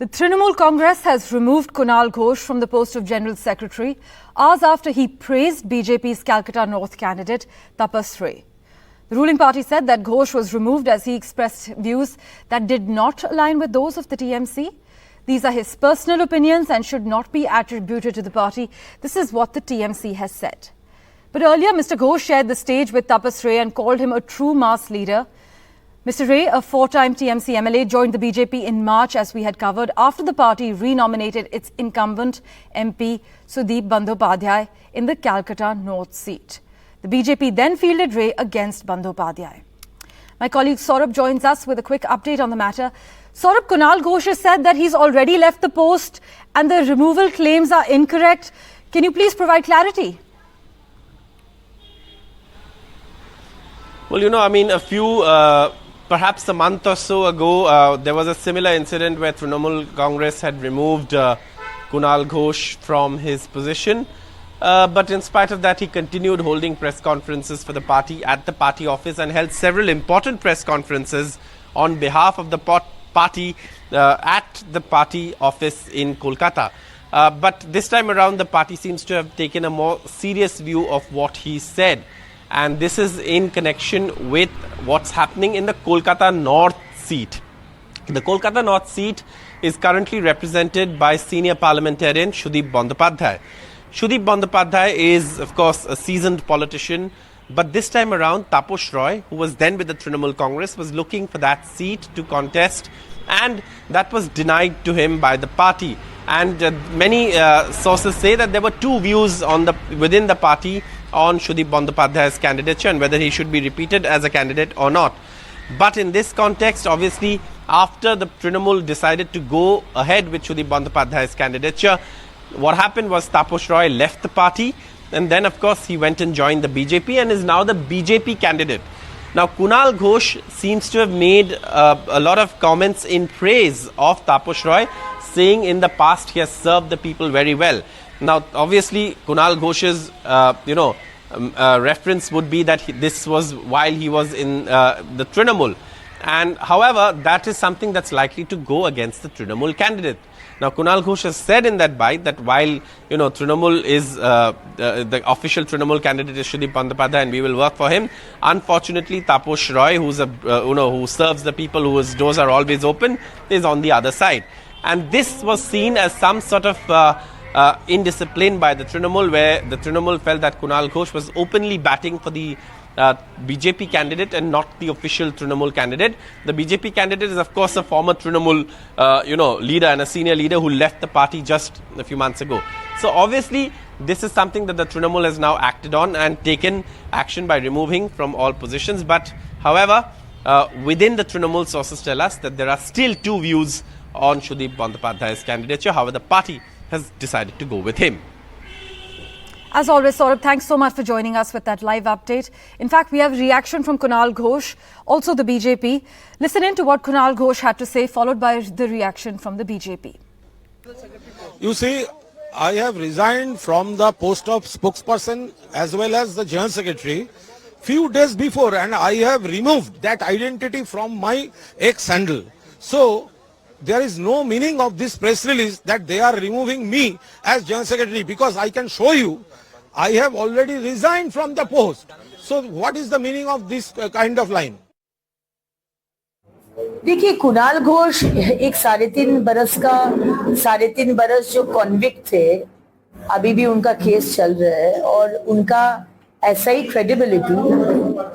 The Trinamool Congress has removed Kunal Ghosh from the post of General Secretary hours after he praised BJP's Calcutta North candidate Tapas Ray. The ruling party said that Ghosh was removed as he expressed views that did not align with those of the TMC. These are his personal opinions and should not be attributed to the party. This is what the TMC has said. But earlier, Mr. Ghosh shared the stage with Tapas Ray and called him a true mass leader. Mr. Ray, a four-time TMC MLA, joined the BJP in March, as we had covered, after the party renominated its incumbent MP Sudeep Bandyopadhyay in the Calcutta North seat. The BJP then fielded Ray against Bandyopadhyay. My colleague Saurabh joins us with a quick update on the matter. Saurabh, Kunal Ghosh has said that he's already left the post and the removal claims are incorrect. Can you please provide clarity? Well, perhaps a month or so ago, there was a similar incident where Trinamool Congress had removed Kunal Ghosh from his position. But in spite of that, he continued holding press conferences for the party at the party office and held several important press conferences on behalf of the party at the party office in Kolkata. But this time around, the party seems to have taken a more serious view of what he said. And this is in connection with what's happening in the Kolkata North seat. The Kolkata North seat is currently represented by senior parliamentarian Sudeep Bandyopadhyay. Sudeep Bandyopadhyay is, of course, a seasoned politician. But this time around, Tapas Ray, who was then with the Trinamool Congress, was looking for that seat to contest. And that was denied to him by the party. And many sources say that there were two views within the party on Sudeep Bandyopadhyay's candidature and whether he should be repeated as a candidate or not. But in this context, obviously, after the Trinamool decided to go ahead with Sudeep Bandyopadhyay's candidature, what happened was Tapas Ray left the party and then, of course, he went and joined the BJP and is now the BJP candidate. Now, Kunal Ghosh seems to have made a lot of comments in praise of Tapas Ray, saying in the past he has served the people very well. Now, obviously, Kunal Ghosh's, reference would be that this was while he was in the Trinamool. And however, that is something that's likely to go against the Trinamool candidate. Now, Kunal Ghosh has said in that bite that while, Trinamool is the official Trinamool candidate is Sudeep Bandyopadhyay and we will work for him. Unfortunately, Tapas Ray, who's who serves the people, whose doors are always open, is on the other side. And this was seen as some sort of indiscipline by the Trinamool, where the Trinamool felt that Kunal Ghosh was openly batting for the BJP candidate and not the official Trinamool candidate. The BJP candidate is, of course, a former Trinamool, leader and a senior leader who left the party just a few months ago. So obviously, this is something that the Trinamool has now acted on and taken action by removing from all positions. But however, within the Trinamool, sources tell us that there are still two views on Sudeep Bandyopadhyay's candidature. However, the party has decided to go with him. As always, Saurabh, thanks so much for joining us with that live update. In fact, we have reaction from Kunal Ghosh, also the BJP. Listen in to what Kunal Ghosh had to say, followed by the reaction from the BJP. You see, I have resigned from the post of spokesperson as well as the General Secretary few days before, and I have removed that identity from my ex-handle. So, there is no meaning of this press release that they are removing me as General Secretary, because I can show you I have already resigned from the post. So what is the meaning of this kind of line? देखिए, कुणाल घोष एक 3.5 बरस जो convict थे, अभी भी उनका case चल रहा है और उनका ऐसा ही क्रेडिबिलिटी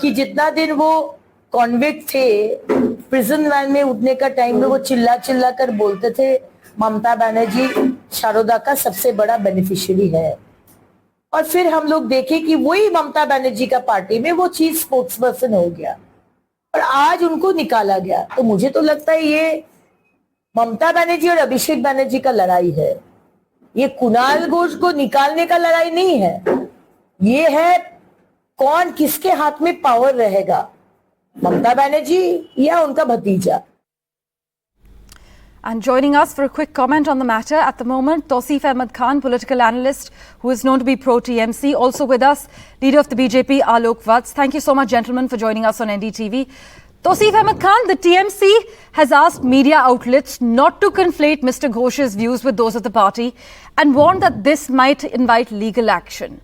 कि जितना दिन वो कॉन्विक्ट थे, प्रिजन वैन में उठने का टाइम में वो चिल्ला कर बोलते थे ममता बनर्जी शारदा का सबसे बड़ा बेनिफिशियरी है। और फिर हम लोग देखे कि वही ममता बनर्जी का पार्टी में वो चीफ स्पोक्सपर्सन हो गया और आज उनको निकाला गया। तो मुझे तो लगता है ये ममता बनर्जी और अभिषेक बनर्जी का लड़ाई है, ये कुणाल घोष को निकालने का लड़ाई नहीं है। ये है कौन किसके हाथ में पावर रहेगा, ममता बनर्जी या उनका भतीजा। And joining us for a quick comment on the matter at the moment, Tausif Ahmed Khan, political analyst who is known to be pro-TMC. Also with us, leader of the BJP, Alok Vats. Thank you so much, gentlemen, for joining us on NDTV. Tausif Ahmed Khan, the TMC has asked media outlets not to conflate Mr. Ghosh's views with those of the party and warned that this might invite legal action.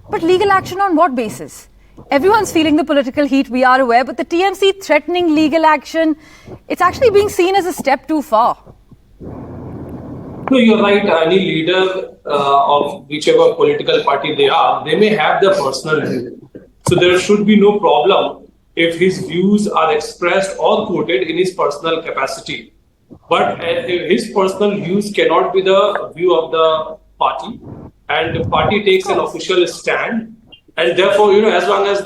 But legal action on what basis? Everyone's feeling the political heat, we are aware, but the TMC threatening legal action, it's actually being seen as a step too far. No, you're right. Any leader of whichever political party they are, they may have their personal view. So there should be no problem if his views are expressed or quoted in his personal capacity. But his personal views cannot be the view of the party, and the party takes an official stand. And therefore, as long as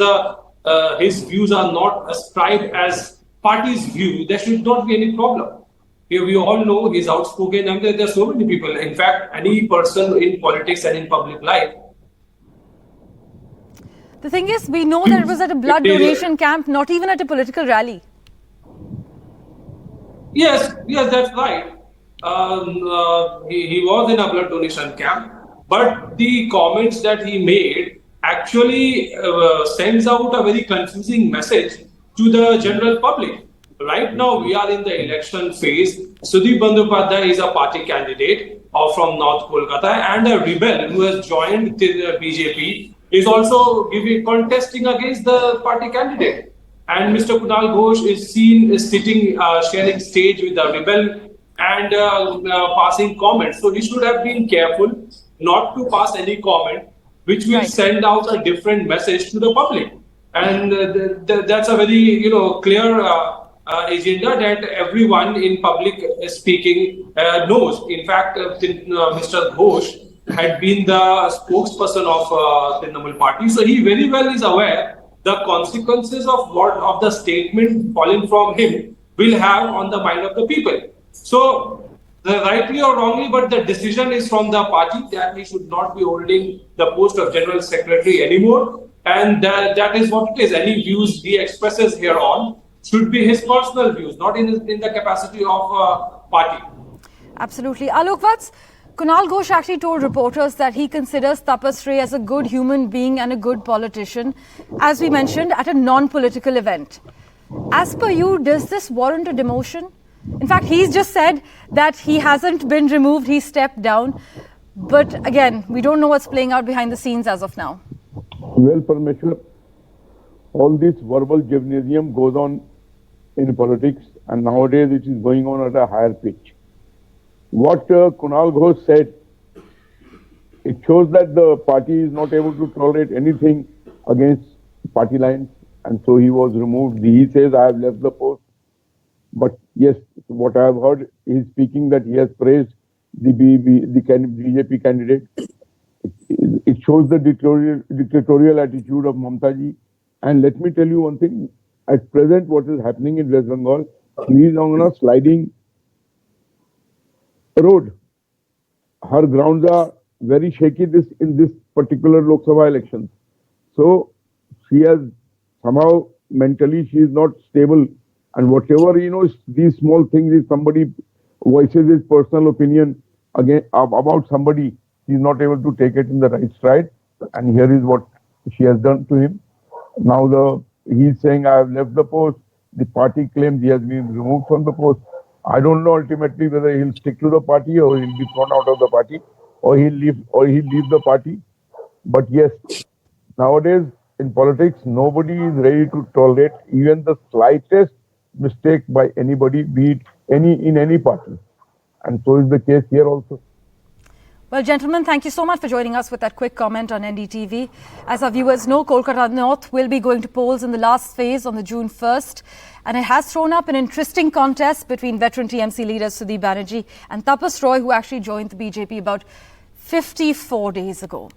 his views are not ascribed as party's view, there should not be any problem. We all know he's outspoken, and there are so many people. In fact, any person in politics and in public life. The thing is, we know that it was at a blood donation camp, not even at a political rally. Yes, that's right. He was in a blood donation camp, but the comments that he made actually sends out a very confusing message to the general public. Right now, we are in the election phase. Sudeep Bandyopadhyay is a party candidate from North Kolkata, and a rebel who has joined the BJP is also contesting against the party candidate. And Mr. Kunal Ghosh is seen sitting, sharing stage with the rebel and passing comments. So he should have been careful not to pass any comment which will send out a different message to the public. And that's a very clear agenda that everyone in public speaking knows. In fact, Mr. Ghosh had been the spokesperson of Trinamool party, so he very well is aware the consequences of the statement falling from him will have on the mind of the people. So, rightly or wrongly, but the decision is from the party that he should not be holding the post of General Secretary anymore, and that is what it is. Any views he expresses here on should be his personal views, not in the capacity of party. Absolutely. Alok Vats, Kunal Ghosh actually told reporters that he considers Tapas Ray as a good human being and a good politician, as we mentioned, at a non-political event. As per you, does this warrant a demotion? In fact, he's just said that he hasn't been removed, he stepped down. But again, we don't know what's playing out behind the scenes as of now. Well, Parmeshwar, all this verbal gymnasium goes on in politics, and nowadays it is going on at a higher pitch. What Kunal Ghosh said, it shows that the party is not able to tolerate anything against party lines, and so he was removed. He says, I have left the post. But yes, what I have heard, he is speaking that he has praised the BJP candidate. It shows the dictatorial attitude of Mamta ji. And let me tell you one thing, at present what is happening in West Bengal, he is on a sliding road. Her grounds are very shaky in this particular Lok Sabha election. So she has somehow mentally she is not stable, and whatever these small things, if somebody voices his personal opinion about somebody, he is not able to take it in the right stride, and here is what she has done to him. Now he is saying, I have left the post. The party claims he has been removed from the post. I don't know ultimately whether he'll stick to the party or he'll be thrown out of the party or he'll leave the party. But yes, nowadays in politics, nobody is ready to tolerate even the slightest mistake by anybody, be it in any party. And so is the case here also. Well, gentlemen, thank you so much for joining us with that quick comment on NDTV. As our viewers know, Kolkata North will be going to polls in the last phase on the June 1st. And it has thrown up an interesting contest between veteran TMC leaders Sudeep Banerjee and Tapas Roy, who actually joined the BJP about 54 days ago.